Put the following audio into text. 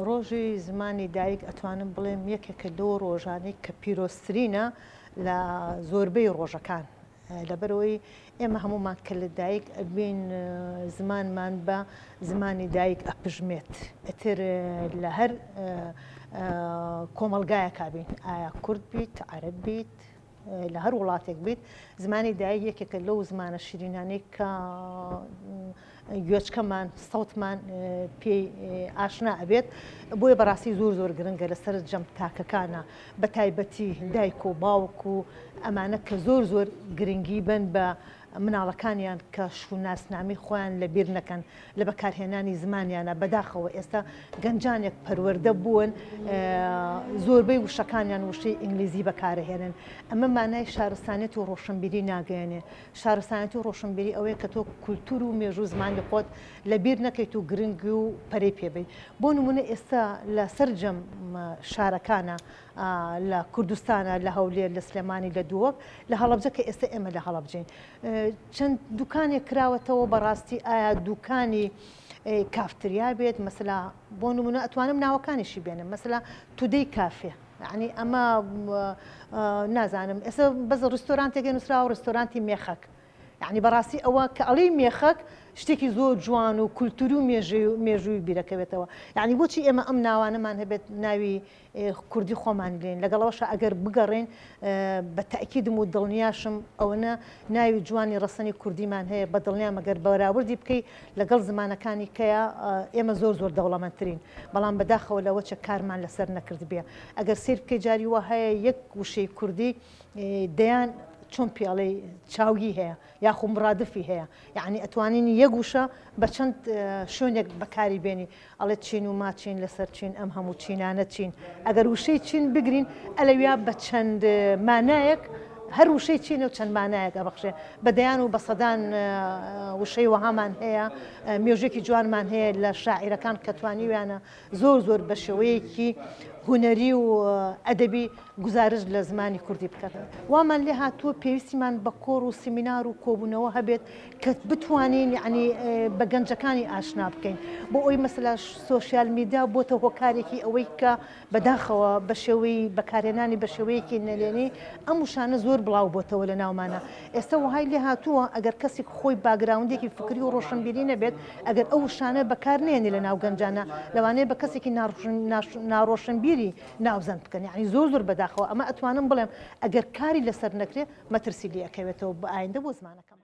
ڕۆژی زمانی دایک ئەتوانم بڵێم یەکێکە لەو ڕۆژانەی کە پیرۆسترینە لە زۆربەی ڕۆژەکان لەبەرەوەی ئێمە هەمومان کە لە دایک ئەبین زمانمان بە زمانی دایک ئەپژمێت ئەتر لە هەر کۆمەلگایە کابین ئایا کورد بیت عەرەب بیت لە هەر وڵاتێک بیت زمانی دایک یەکێکە لەو زمانە شیرینانەی کە گوێچکەمان سەوتمان پێی ئاشنا ئەبێت بۆیە بەڕاستی زۆر گرنگە لەسەر جەم تاکەکانە بە تایبەتی دایک و باوک و ئەمانە کە زۆر گرنگی بن بە مناڵەکانیان کە شووناسنامی خۆیان لەبیر نەکەن لە بەکارهێنانی زمانیانە بەداخەوە ئێستا گەنجانێک پەروەردە بوون زۆربەی وشەکانیان وشەی ئینگلیزی بەکارهێنن ئەمە مانای شارستانیەت و ڕۆشنبیری ناگەێنێ شارستانیەت و ڕۆشنبیری ئەوەیە کە تۆ کولتور و مێژوو زمانی خۆت لەبیر نەکەیت و گرنگی و پەرەی پێبیت بۆ نمونە ئێستا لە سەرجەم شارەکانە لە کوردستانە لە هەولێر لە سلێمانی لە دووەک لە هەڵەبجە کە ئێستا ئێمە لە هەڵەبجین چەند دوکانێک کراوەتەوە بەڕاستی ئایا دوکانی کافتریا بێت مەسەلا بۆ نمونە ئەتوانم ناوەکانیشی بێنم مەسەلا تودەی کافێ یعنی ئەمە نازانم ئێستا بەس ڕستۆرانتێکی نووسراوە ڕستۆرانتی مێخەک یعنی بەڕاستی ئەوە کە ئەڵەی مێخەک شتێکی زۆر جوان و کولتور و مێژووی بیرەکەوێتەوە یعنی بۆچی ئێمە ئەم ناوانەمان هەبێت ناوی کوردی خۆمان لێن لەگەڵەوەشە ئەگەر بگەڕێن بە تەئکیدم و دڵنیاشم ئەوەنە ناوی جوانی ڕەسەنی کوردیمان هەیە بە دڵنیام ئەگەر بەراوردی بکەیت لەگەڵ زمانەکانی کەیە ئێمە زۆر دەوڵەمەندترین بەڵام بەداخەوە لەوە چە کارمان لەسەر نەکرد بێ ئەگەر سیر بکەی جاری وە هەیە یەک وشەی کوردی دەیان چۆن پیاڵەی چاوگی هەیە یاخو مرادفی هەیە یعنی ئەتوانین یەک وشە بە چەند شوێنێک بەکاری بێنی ئەڵێت چین و ماچین لەسەر چین ئەم هەموو چینانە چین ئەگەر وشەی چین بگرین ئەلەویا بە چەند مانایەک هەر وشەی چینە و چەند مانایەک ئەبەخشێ بەدەیان و بەسەدان وشەی وەهامان هەیە مێژوێکی جوانمان هەیە لە شاعیرەکان کە توانیویانە زۆر بە شێوەیەکی هوەری و ئەدەبی گزارش لە زمانی کوردی بکات وامان لێ هاتووە پێویستیمان بە کۆڕ و سیمینار و کۆبوونەوە هەبێت کە بتوانین یعنی بە گەنجەکانی ئاشنا بکەین بۆ ئەوی مەسەلا سۆشیال میدیا بۆتە هۆکارێکی ئەوەی کە بەداخەوە بە شێوەی بەکارهێنانی بە شێوەیەکی نەلێنی ئەم وشانە زۆر بڵاو بۆتەوە لە ناومانە ئێستا وهای لێ هاتووە ئەگەر کەسێک خۆی باگراوندێکی فکری و ڕۆشنبیری نەبێت ئەگەر ئەو وشانە بەکار نێنی لە ناو گەنجانە لەوانەیە بە کەسێکی ناڕۆشنبیری ناوزەند بکەن یعنی زۆر بەداخەوە ئەمە ئەتوانم بڵێم ئەگەر کاری لەسەر نەکرێت مەترسی لێ ئەکەوێتەوە بە ئایندە بۆ زمانەکەم